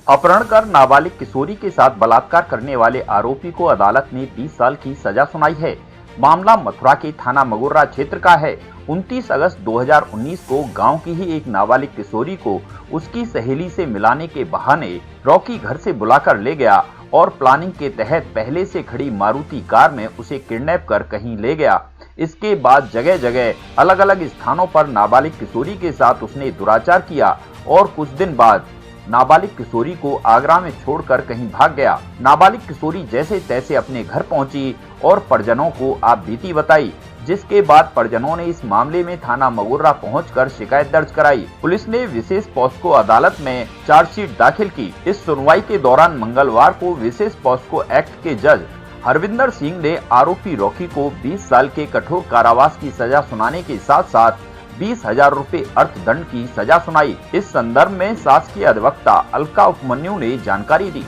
अपहरण कर नाबालिग किशोरी के साथ बलात्कार करने वाले आरोपी को अदालत ने 20 साल की सजा सुनाई है। मामला मथुरा के थाना मगोर्रा क्षेत्र का है। 29 अगस्त 2019 को गांव की ही एक नाबालिग किशोरी को उसकी सहेली से मिलाने के बहाने रॉकी घर से बुलाकर ले गया और प्लानिंग के तहत पहले से खड़ी मारुति कार में उसे किडनैप कर कहीं ले गया। इसके बाद जगह जगह अलग अलग स्थानों पर नाबालिग किशोरी के साथ उसने दुराचार किया और कुछ दिन बाद नाबालिग किशोरी को आगरा में छोड़कर कहीं भाग गया। नाबालिग किशोरी जैसे तैसे अपने घर पहुंची और परिजनों को आप बीती बताई, जिसके बाद परिजनों ने इस मामले में थाना मगोर्रा पहुंचकर शिकायत दर्ज कराई। पुलिस ने विशेष पॉस्को अदालत में चार्जशीट दाखिल की। इस सुनवाई के दौरान मंगलवार को विशेष पॉस्को एक्ट के जज हरविंदर सिंह ने आरोपी रॉकी को 20 साल के कठोर कारावास की सजा सुनाने के साथ साथ 20,000 रुपए अर्थदंड की सजा सुनाई। इस संदर्भ में शासकीय अधिवक्ता अलका उपमन्यु ने जानकारी दी।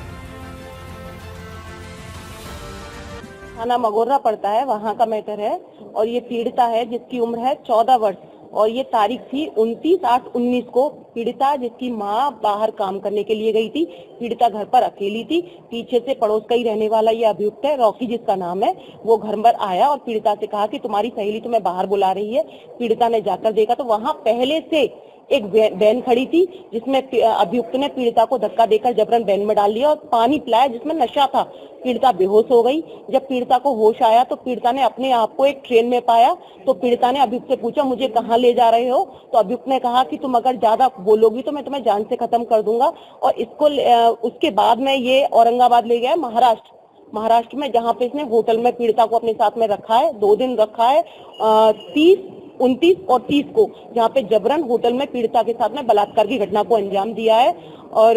थाना मगोर्रा पड़ता है, वहाँ का मैटर है और ये पीड़िता है जिसकी उम्र है 14 वर्ष और ये तारीख थी 29/8/19 को। पीड़िता जिसकी माँ बाहर काम करने के लिए गई थी, पीड़िता घर पर अकेली थी। पीछे से पड़ोस का ही रहने वाला ये अभियुक्त है, रॉकी जिसका नाम है, वो घर पर आया और पीड़िता से कहा कि तुम्हारी सहेली तुम्हें बाहर बुला रही है। पीड़िता ने जाकर देखा तो वहाँ पहले से एक वैन खड़ी थी जिसमें अभियुक्त ने पीड़िता को धक्का देकर जबरन वैन में डाल दिया और पानी पिलाया जिसमें नशा था। पीड़िता बेहोश हो गई। जब पीड़िता को होश आया तो पीड़िता ने अपने आप को एक ट्रेन में पाया तो पीड़िता ने अभियुक्त से पूछा मुझे कहाँ ले जा रहे हो, तो अभियुक्त ने कहा कि तुम अगर ज्यादा बोलोगी तो मैं तुम्हें जान से खत्म कर दूंगा। और इसको उसके बाद में ये औरंगाबाद ले गया महाराष्ट्र में, जहाँ पे इसने होटल में पीड़िता को अपने साथ में रखा है, 2 दिन रखा है, 29 और 30 को, जहाँ पे जबरन होटल में पीड़िता के साथ में बलात्कार की घटना को अंजाम दिया है। और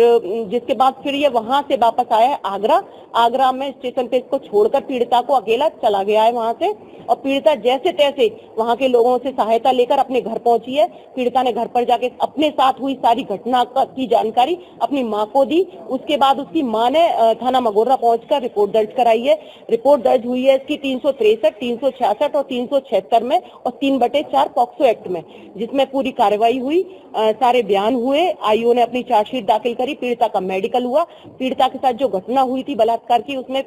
जिसके बाद फिर ये वहां से वापस आया है आगरा में स्टेशन पे इसको छोड़कर पीड़िता को अकेला चला गया है वहां से। और पीड़िता जैसे तैसे वहां के लोगों से सहायता लेकर अपने घर पहुंची है। पीड़िता ने घर पर जाके अपने साथ हुई सारी घटना की जानकारी अपनी माँ को दी। उसके बाद उसकी माँ ने थाना मगोर्रा पहुंचकर रिपोर्ट दर्ज कराई है। रिपोर्ट दर्ज हुई है इसकी 363, 366 और 376 में और 3/4 पॉक्सो एक्ट में, जिसमें पूरी कार्रवाई हुई, सारे बयान हुए। आईओ ने अपनी चार्जशीट दाखिल करी, पीड़िता का मेडिकल हुआ। पीड़िता के साथ जो घटना हुई थी बलात्कार की, उसमें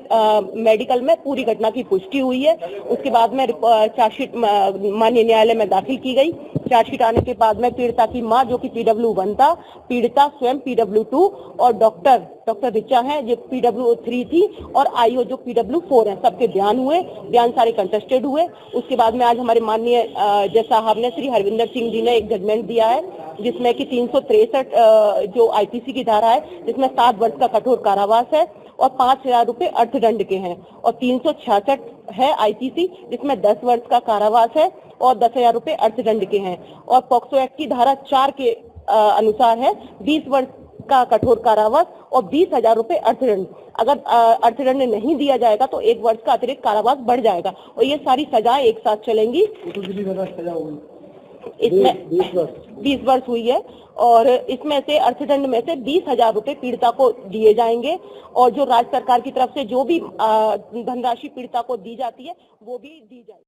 मेडिकल में पूरी घटना की पुष्टि हुई है। उसके बाद में चार्जशीट माननीय न्यायालय में दाखिल की गई। चार्जशीट आने के बाद में पीड़िता की मां जो कि PW1 था, पीड़िता स्वयं PW2 और डॉक्टर ऋचा है जो PW3 थी और आईओ जो PW4 है, सबके बयान हुए। बयान सारे कंटेस्टेड हुए। उसके बाद में आज हमारे माननीय जज साहब ने, श्री हरविंदर सिंह जी ने एक जजमेंट दिया है जिसमें कि 363 जो IPC की धारा है जिसमें 7 वर्ष का कठोर कारावास है और 5,000 रुपए अर्थदंड के हैं, और 366 है IPC जिसमें 10 वर्ष का कारावास है और 10,000 रुपए अर्थदंड के हैं, और पॉक्सो एक्ट की धारा 4 के अनुसार है 20 वर्ष का कठोर कारावास और 20,000 रुपए अर्थदंड। अगर अर्थदंड नहीं दिया जाएगा तो 1 वर्ष का अतिरिक्त कारावास बढ़ जाएगा और ये सारी सजाएं एक साथ चलेंगी। इसमें 20 वर्ष हुई है और इसमें से अर्थदंड में से 20,000 रुपए पीड़िता को दिए जाएंगे और जो राज्य सरकार की तरफ से जो भी धनराशि पीड़िता को दी जाती है वो भी दी जाएगी।